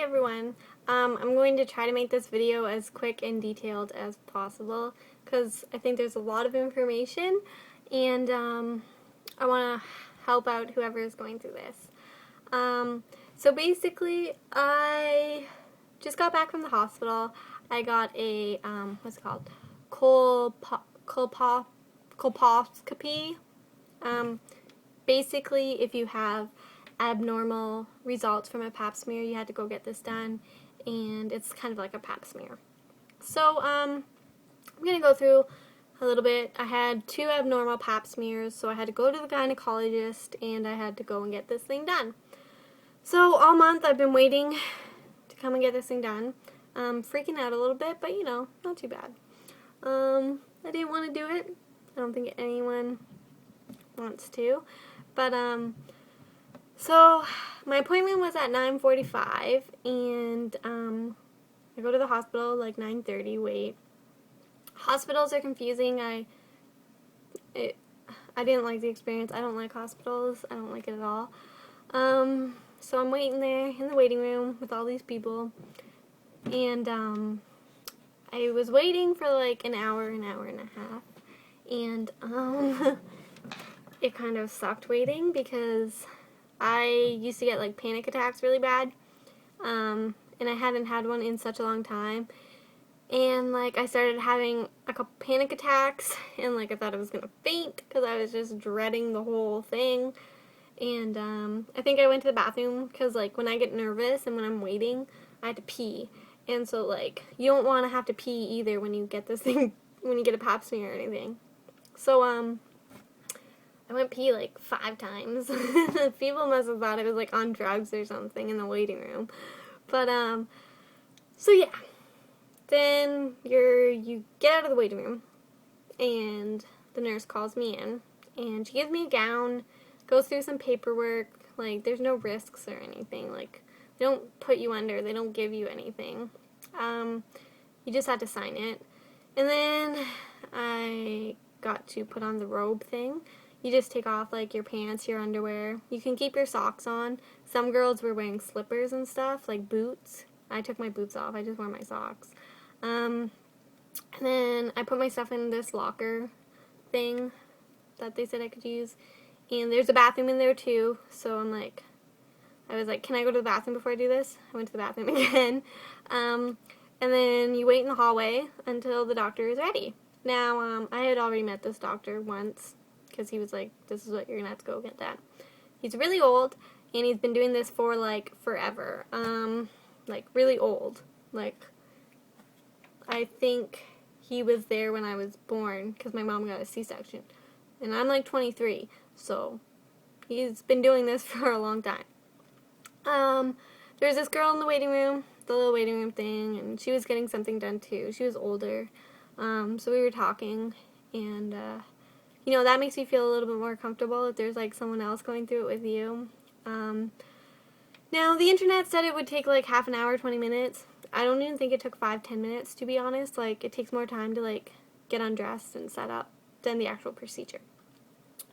everyone. I'm going to try to make this video as quick and detailed as possible because I think there's a lot of information and I want to help out whoever is going through this. So basically, I just got back from the hospital. I got a, what's it called? Colposcopy. Basically, if you have abnormal results from a pap smear, you had to go get this done, and it's kind of like a pap smear. So, I'm going to go through a little bit. I had 2 abnormal pap smears, so I had to go to the gynecologist, and I had to go and get this thing done. So, all month I've been waiting to come and get this thing done. Freaking out a little bit, but you know, not too bad. I didn't want to do it. I don't think anyone wants to. But, so my appointment was at 9:45, and, I go to the hospital like 9:30, wait. Hospitals are confusing. I didn't like the experience. I don't like hospitals. I don't like it at all. So I'm waiting there in the waiting room with all these people, and, I was waiting for like an hour and a half, and, it kind of sucked waiting because I used to get like panic attacks really bad, and I hadn't had one in such a long time, and like I started having a couple panic attacks, and like I thought I was gonna faint because I was just dreading the whole thing, and I think I went to the bathroom because like when I get nervous and when I'm waiting, I had to pee, and so like you don't want to have to pee either when you get this thing, when you get a pap smear or anything. So I went pee like 5 times. People must have thought I was like on drugs or something in the waiting room. But so yeah. Then you get out of the waiting room, and the nurse calls me in, and she gives me a gown, goes through some paperwork. Like there's no risks or anything. Like they don't put you under, they don't give you anything. You just had to sign it. And then I got to put on the robe thing. You just take off like your pants, your underwear. You can keep your socks on. Some girls were wearing slippers and stuff, like boots. I took my boots off. I just wore my socks. And then I put my stuff in this locker thing that they said I could use. And there's a bathroom in there too. So I was like, can I go to the bathroom before I do this? I went to the bathroom again. And then you wait in the hallway until the doctor is ready. Now, I had already met this doctor once, because he was like, this is what you're going to have to go get that. He's really old, and he's been doing this for, like, forever. Like, really old. Like, I think he was there when I was born, because my mom got a C-section. And I'm, like, 23, so he's been doing this for a long time. There was this girl in the waiting room, the little waiting room thing, and she was getting something done, too. She was older. So we were talking, and, you know, that makes me feel a little bit more comfortable if there's, like, someone else going through it with you. Now, the internet said it would take, like, half an hour, 20 minutes. I don't even think it took 5-10 minutes, to be honest. Like, it takes more time to, like, get undressed and set up than the actual procedure.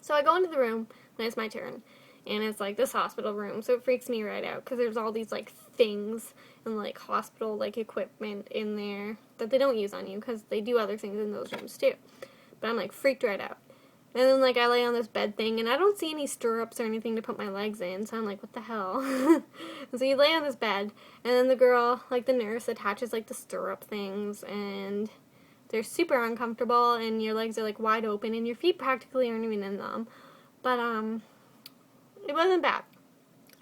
So I go into the room when it's my turn, and it's, like, this hospital room, so it freaks me right out, because there's all these, like, things and, like, hospital, like, equipment in there that they don't use on you, because they do other things in those rooms, too. But I'm, like, freaked right out. And then, like, I lay on this bed thing, and I don't see any stirrups or anything to put my legs in, so I'm like, what the hell? And so you lay on this bed, and then the girl, like, the nurse attaches, like, the stirrup things, and they're super uncomfortable, and your legs are, like, wide open, and your feet practically aren't even in them. But, it wasn't bad.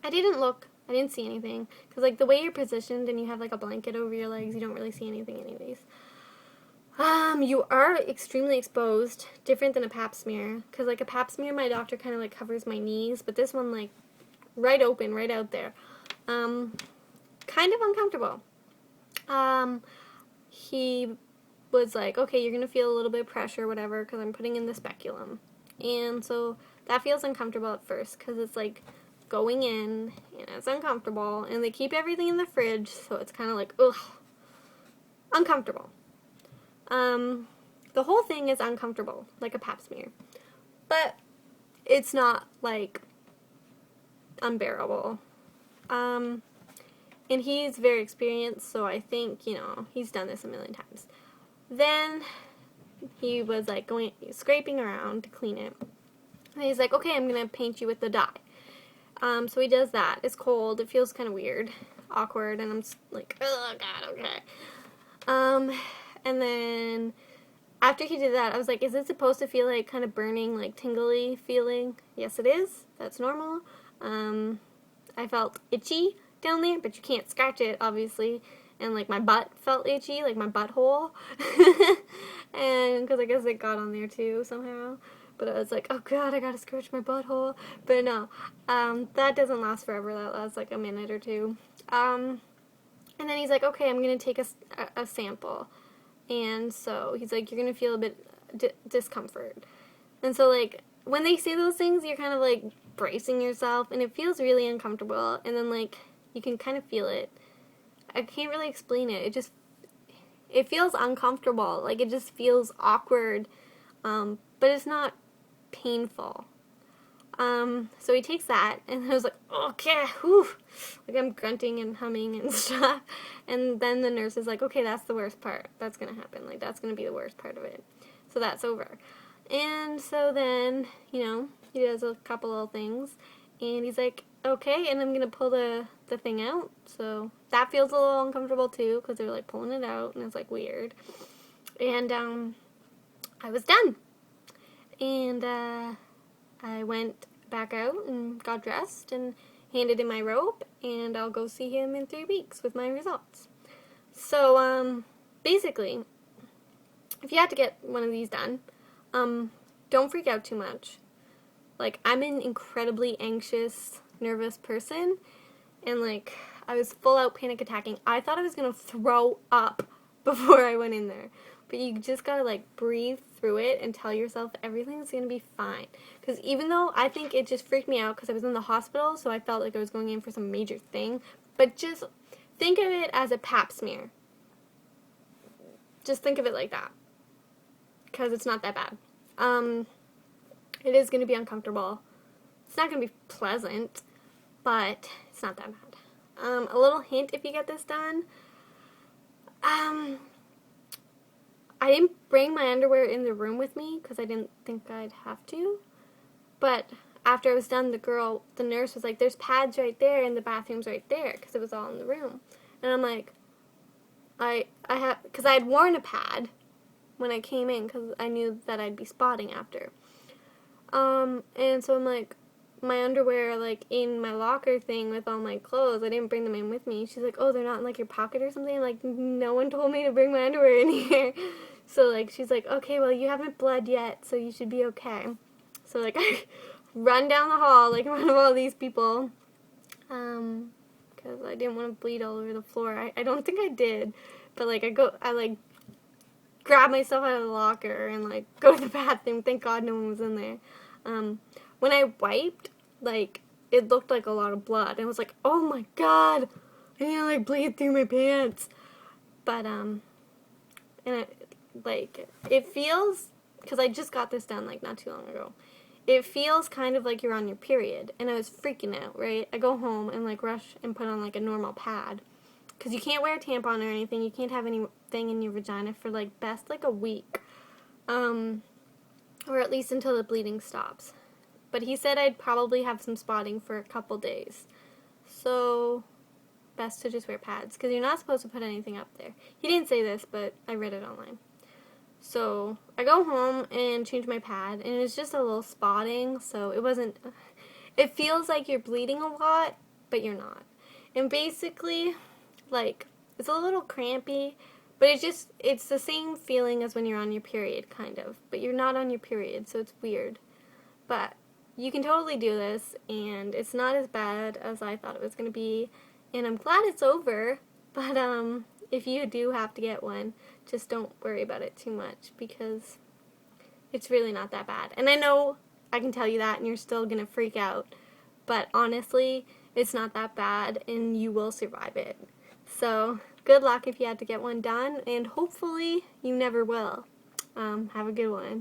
I didn't see anything, because, like, the way you're positioned and you have, like, a blanket over your legs, you don't really see anything anyways. You are extremely exposed, different than a pap smear, because, like, a pap smear, my doctor kind of, like, covers my knees, but this one, like, right open, right out there. Kind of uncomfortable. He was like, okay, you're going to feel a little bit of pressure, whatever, because I'm putting in the speculum. And so that feels uncomfortable at first, because it's, like, going in, and it's uncomfortable, and they keep everything in the fridge, so it's kind of like, ugh, uncomfortable. The whole thing is uncomfortable, like a pap smear, but it's not, like, unbearable. And he's very experienced, so I think, he's done this a million times. Then he was like scraping around to clean it. And he's like, okay, I'm going to paint you with the dye. So he does that. It's cold. It feels kind of weird, awkward, and I'm like, oh god, okay. And then after he did that, I was like, is it supposed to feel like kind of burning, like tingly feeling? Yes, it is. That's normal. I felt itchy down there, but you can't scratch it, obviously. And like my butt felt itchy, like my butthole. And because I guess it got on there too somehow. But I was like, oh god, I gotta scratch my butthole. But no, that doesn't last forever. That lasts like a minute or two. And then he's like, okay, I'm gonna take a sample. And so he's like, you're gonna feel a bit discomfort. And so like when they say those things, you're kind of like bracing yourself, and it feels really uncomfortable. And then like you can kind of feel it. I can't really explain it. It feels uncomfortable. Like it just feels awkward. But it's not painful. So he takes that, and I was like, okay, whew. Like I'm grunting and humming and stuff. And then the nurse is like, okay, that's the worst part. That's gonna happen. Like that's gonna be the worst part of it. So that's over. And so then, he does a couple little things, and he's like, okay, and I'm gonna pull the thing out. So that feels a little uncomfortable too, because they're like pulling it out, and it's like weird. And I was done. And I went back out and got dressed and handed in my robe, and I'll go see him in 3 weeks with my results. So basically, if you have to get one of these done, don't freak out too much. Like, I'm an incredibly anxious, nervous person, and like I was full out panic attacking. I thought I was gonna throw up before I went in there. But you just gotta like breathe through it and tell yourself everything's gonna be fine. Because even though I think it just freaked me out because I was in the hospital, so I felt like I was going in for some major thing. But just think of it as a pap smear. Just think of it like that. Because it's not that bad. It is gonna be uncomfortable. It's not gonna be pleasant, but it's not that bad. A little hint if you get this done. I didn't bring my underwear in the room with me because I didn't think I'd have to. But after I was done, the nurse was like, there's pads right there and the bathroom's right there, because it was all in the room. And I'm like, because I had worn a pad when I came in because I knew that I'd be spotting after. And so I'm like, my underwear like in my locker thing with all my clothes. I didn't bring them in with me. She's like, oh, they're not in like your pocket or something? Like, no one told me to bring my underwear in here. So like she's like, okay, well you haven't bled yet, so you should be okay. So like I run down the hall like in front of all these people, because I didn't want to bleed all over the floor. I don't think I did, but like I like grab myself out of the locker and like go to the bathroom. Thank God no one was in there. When I wiped, like, it looked like a lot of blood. And I was like, oh my god, I need to, like, bleed through my pants. But, and it feels, because I just got this done, like, not too long ago. It feels kind of like you're on your period. And I was freaking out, right? I go home and, like, rush and put on, like, a normal pad. Because you can't wear a tampon or anything. You can't have anything in your vagina for, like, best, like, a week. Or at least until the bleeding stops. But he said I'd probably have some spotting for a couple days. So, best to just wear pads. Because you're not supposed to put anything up there. He didn't say this, but I read it online. So, I go home and change my pad. And it's just a little spotting. So, it wasn't... It feels like you're bleeding a lot, but you're not. And basically, like, it's a little crampy. But it's the same feeling as when you're on your period, kind of. But you're not on your period, so it's weird. But you can totally do this, and it's not as bad as I thought it was going to be. And I'm glad it's over, but if you do have to get one, just don't worry about it too much, because it's really not that bad. And I know I can tell you that, and you're still going to freak out. But honestly, it's not that bad, and you will survive it. So, good luck if you had to get one done, and hopefully you never will. Have a good one.